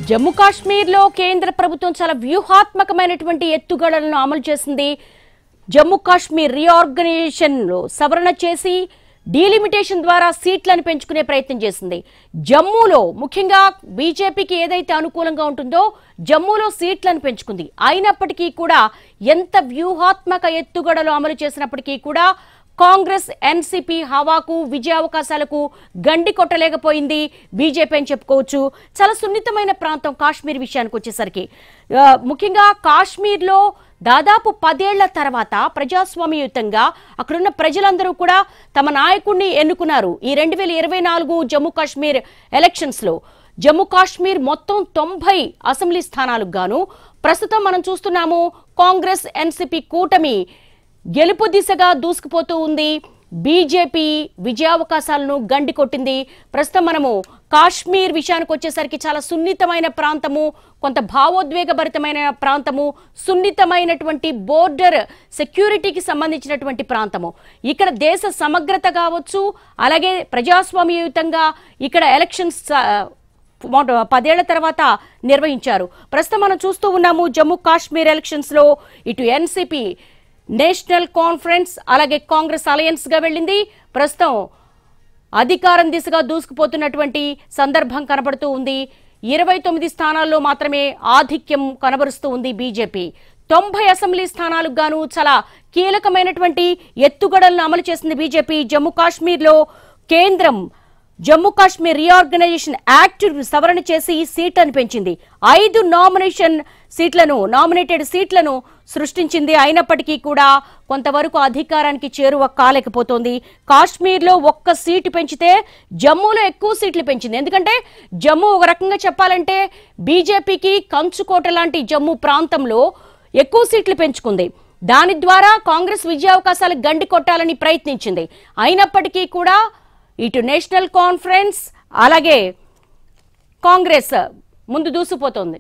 జమ్మూ కాశ్మీర్ లో కేంద్ర ప్రభుత్వం చాలా వ్యూహాత్మకమైనటువంటి ఎత్తుగడలను అమలు చేసింది. జమ్మూ కాశ్మీర్ రీఆర్గనైజేషన్ లో సవరణ చేసి డీలిమిటేషన్ ద్వారా సీట్లను పెంచుకునే ప్రయత్నం చేసింది. జమ్మూలో ముఖ్యంగా బీజేపీకి ఏదైతే అనుకూలంగా ఉంటుందో జమ్మూలో సీట్లను పెంచుకుంది. అయినప్పటికీ కూడా ఎంత వ్యూహాత్మక ఎత్తుగడలు అమలు చేసినప్పటికీ కూడా కాంగ్రెస్ ఎన్సీపీ హవాకు విజయావకాశాలకు గండి కొట్టలేకపోయింది బీజేపీ అని చెప్పుకోవచ్చు. చాలా సున్నితమైన ప్రాంతం కాశ్మీర్ విషయానికి వచ్చేసరికి ముఖ్యంగా కాశ్మీర్లో దాదాపు 10 ఏళ్ల తర్వాత ప్రజాస్వామ్యయుతంగా అక్కడున్న ప్రజలందరూ కూడా తమ నాయకుడిని ఎన్నుకున్నారు. ఈ 2024 జమ్మూ కాశ్మీర్ ఎలక్షన్స్ లో జమ్మూ కాశ్మీర్ మొత్తం 90 అసెంబ్లీ స్థానాలకు గాను ప్రస్తుతం మనం చూస్తున్నాము కాంగ్రెస్ ఎన్సీపీ కూటమి గెలుపు దిశగా దూసుకుపోతూ ఉంది. బీజేపీ విజయావకాశాలను గండి కొట్టింది. ప్రస్తుతం మనము కాశ్మీర్ విషయానికి వచ్చేసరికి చాలా సున్నితమైన ప్రాంతము, కొంత భావోద్వేగభరితమైన ప్రాంతము, సున్నితమైనటువంటి బోర్డర్ సెక్యూరిటీకి సంబంధించినటువంటి ప్రాంతము. ఇక్కడ దేశ సమగ్రత కావచ్చు, అలాగే ప్రజాస్వామ్యయుతంగా ఇక్కడ ఎలక్షన్స్ 10 ఏళ్ల తర్వాత నిర్వహించారు. ప్రస్తుతం మనం చూస్తూ ఉన్నాము జమ్మూ కాశ్మీర్ ఎలక్షన్స్ లో ఇటు ఎన్సీపీ నేషనల్ కాన్ఫరెన్స్ అలాగే కాంగ్రెస్ అలయన్స్ గా వెళ్ళింది. ప్రస్తుతం అధికారం దిశగా దూసుకుపోతున్నటువంటి సందర్భం కనబడుతూ ఉంది. 29 స్థానాల్లో మాత్రమే ఆధిక్యం కనబరుస్తూ ఉంది బీజేపీ. 90 అసెంబ్లీ స్థానాలకు గాను చాలా కీలకమైనటువంటి ఎత్తుగడలను అమలు చేసింది బీజేపీ. జమ్మూ కాశ్మీర్ లో కేంద్రం జమ్మూ కాశ్మీర్ రీఆర్గనైజేషన్ యాక్ట్ సవరణ చేసి సీట్లను పెంచింది. 5 నామినేటెడ్ సీట్లను సృష్టించింది. అయినప్పటికీ కూడా కొంతవరకు అధికారానికి చేరువ కాలేకపోతోంది. కాశ్మీర్లో 1 సీటు పెంచితే జమ్మూలో ఎక్కువ సీట్లు పెంచింది. ఎందుకంటే జమ్మూ ఒక రకంగా చెప్పాలంటే బీజేపీకి కంచుకోట లాంటి జమ్మూ ప్రాంతంలో ఎక్కువ సీట్లు పెంచుకుంది. దాని ద్వారా కాంగ్రెస్ విజయావకాశాలకు గండి కొట్టాలని ప్రయత్నించింది. అయినప్పటికీ కూడా ఇటు నేషనల్ కాన్ఫరెన్స్ అలాగే కాంగ్రెస్ ముందు దూసుకుపోతోంది.